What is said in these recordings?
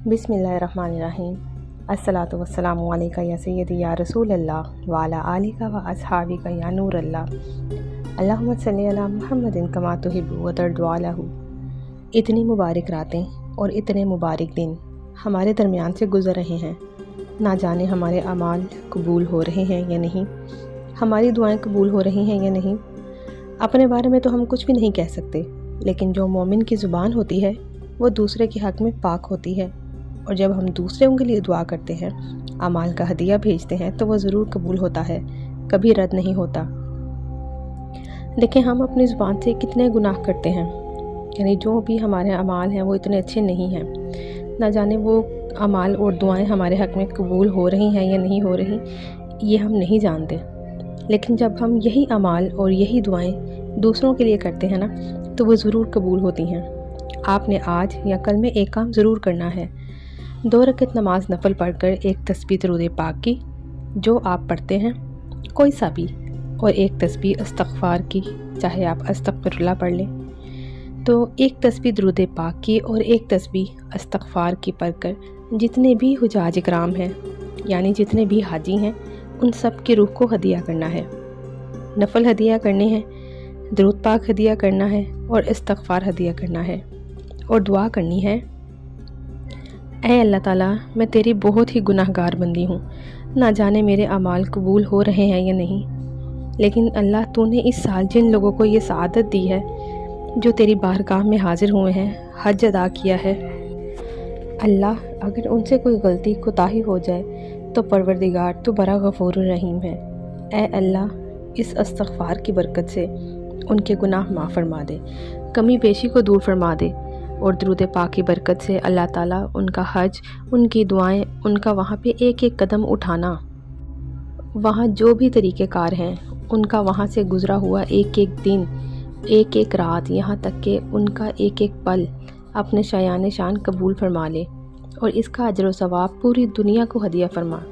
बिस्मिल्लाहिर्रहमानिर्रहीम। अस्सलातु वस्सलामु अलैका या सय्यदी या रसूल अल्लाह व अला आलिका व अस्हाबिका या नूर अल्लाह। अल्लाहुम्मा सल्लि अला मुहम्मदिन कमा तुहिब्बु व तर्दु अलहु। इतनी मुबारक रातें और इतने मुबारक दिन हमारे दरमियान से गुज़र रहे हैं। ना जाने हमारे अमाल कबूल हो रहे हैं या नहीं, हमारी दुआएं कबूल हो रही हैं या नहीं। अपने बारे में तो हम कुछ भी नहीं कह सकते, लेकिन जो मोमिन की ज़ुबान होती है वो दूसरे के हक़ में पाक होती है। और जब हम दूसरों के लिए दुआ करते हैं, अमाल का हदिया भेजते हैं, तो वो ज़रूर कबूल होता है, कभी रद्द नहीं होता। देखें, हम अपनी ज़ुबान से कितने गुनाह करते हैं, यानी जो भी हमारे अमाल हैं वो इतने अच्छे नहीं हैं। ना जाने वो अमाल और दुआएं हमारे हक़ में कबूल हो रही हैं या नहीं हो रही, ये हम नहीं जानते। लेकिन जब हम यही अमाल और यही दुआएं दूसरों के लिए करते हैं ना, तो वो ज़रूर कबूल होती हैं। आपने आज या कल में एक काम ज़रूर करना है। 2 रकअत नमाज नफल पढ़कर एक तस्बीह दरूद पाक की, जो आप पढ़ते हैं कोई सा भी, और एक तस्बीह इस्तग़फ़ार की, चाहे आप अस्तग़फ़िरुल्लाह पढ़ लें। तो एक तस्बीह दरूद पाक की और एक तस्बीह इस्तग़फ़ार की पढ़कर जितने भी हुजाज इकराम हैं, यानी जितने भी हाजी हैं, उन सब की रूह को हदिया करना है। नफल हदिया करने हैं, दरूद पाक हदिया करना है और इस्तग़फ़ार हदिया करना है। और दुआ करनी है, ऐ अल्लाह ताला, मैं तेरी बहुत ही गुनाहगार बंदी हूँ। ना जाने मेरे अमाल कबूल हो रहे हैं या नहीं, लेकिन अल्लाह तूने इस साल जिन लोगों को ये सआदत दी है, जो तेरी बारगाह में हाजिर हुए हैं, हज अदा किया है, अल्लाह अगर उनसे कोई गलती कोताही हो जाए तो परवरदिगार तू बड़ा गफूर रहीम है। ऐ अल्लाह, इस इस्तग़फ़ार की बरकत से उनके गुनाह माफ़ फरमा दे, कमी पेशी को दूर फरमा दे। और दरूद पाक की बरकत से अल्लाह ताला उनका हज, उनकी दुआएं, उनका वहाँ पे एक एक कदम उठाना, वहाँ जो भी तरीक़ेकार हैं, उनका वहाँ से गुज़रा हुआ एक एक दिन, एक एक रात, यहाँ तक कि उनका एक एक पल अपने शायान शान कबूल फरमा ले। और इसका अजर व सवाब पूरी दुनिया को हदिया फरमा।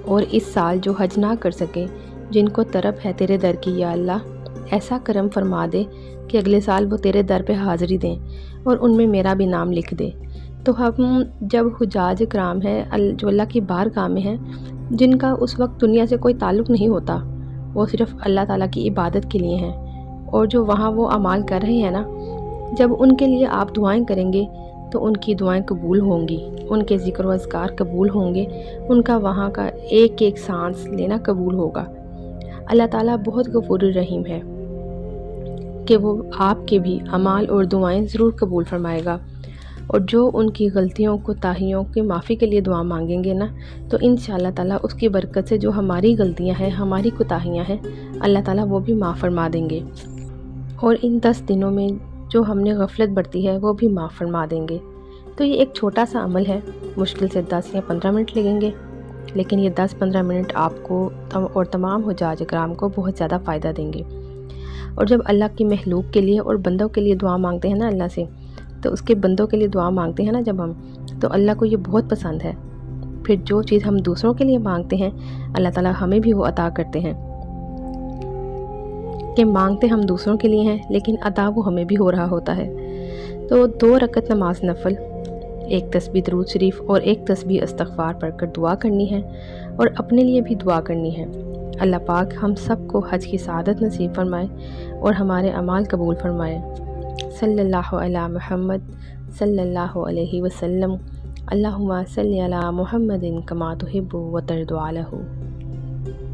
और इस साल जो हज ना कर सके, जिनको तरफ है तेरे दर की, या अल्लाह ऐसा करम फरमा दे कि अगले साल वो तेरे दर पे हाज़िरी दें और उनमें मेरा भी नाम लिख दे। तो हम जब हुजाज कराम हैं, जो अल्लाह की बारगाह में हैं, जिनका उस वक्त दुनिया से कोई ताल्लुक़ नहीं होता, वो सिर्फ़ अल्लाह ताला की इबादत के लिए हैं, और जो वहाँ वो अमाल कर रहे हैं ना, जब उनके लिए आप दुआएं करेंगे तो उनकी दुआएं कबूल होंगी, उनके ज़िक्र व अज़कार कबूल होंगे, उनका वहाँ का एक एक सांस लेना कबूल होगा। अल्लाह ताला बहुत गफूर रहीम है कि वो आपके भी अमाल और दुआएं ज़रूर कबूल फरमाएगा। और जो उनकी गलतियों को ताहियों की माफ़ी के लिए दुआ मांगेंगे ना, तो इंशाअल्लाह ताला उसकी बरकत से जो हमारी गलतियां हैं, हमारी कोताहियां हैं, अल्लाह ताला वो भी माफ़ फरमा देंगे। और इन 10 दिनों में जो हमने गफलत बरती है, वो भी माफ़ फरमा देंगे। तो ये एक छोटा सा अमल है, मुश्किल से 10 या 15 मिनट लगेंगे, लेकिन ये 10-15 मिनट आपको और तमाम हुजाज इकराम को बहुत ज़्यादा फ़ायदा देंगे। और जब अल्लाह की महलूक के लिए और बंदों के लिए दुआ मांगते हैं ना अल्लाह से, तो उसके बंदों के लिए दुआ मांगते हैं ना जब हम, तो अल्लाह को ये बहुत पसंद है। फिर जो चीज़ हम दूसरों के लिए मांगते हैं, अल्लाह ताला हमें भी वो अता करते हैं। कि मांगते हम दूसरों के लिए हैं, लेकिन अता वो हमें भी हो रहा होता है। तो 2 रकअत नमाज नफल, एक तस्बीह दरूद शरीफ और एक तस्बीह इस्तग़फ़ार पढ़कर दुआ करनी है, और अपने लिए भी दुआ करनी है। अल्लाह पाक हम सब को हज की सआदत नसीब फरमाए और हमारे अमाल कबूल फरमाए। सल्लल्लाहु अला मुहम्मद सल्लल्लाहु अलैहि वसल्लम। अल्लाहुम्मा सल्लि अला मुहम्मदिन कमा तुहिब्बु व तर्दु अलहु।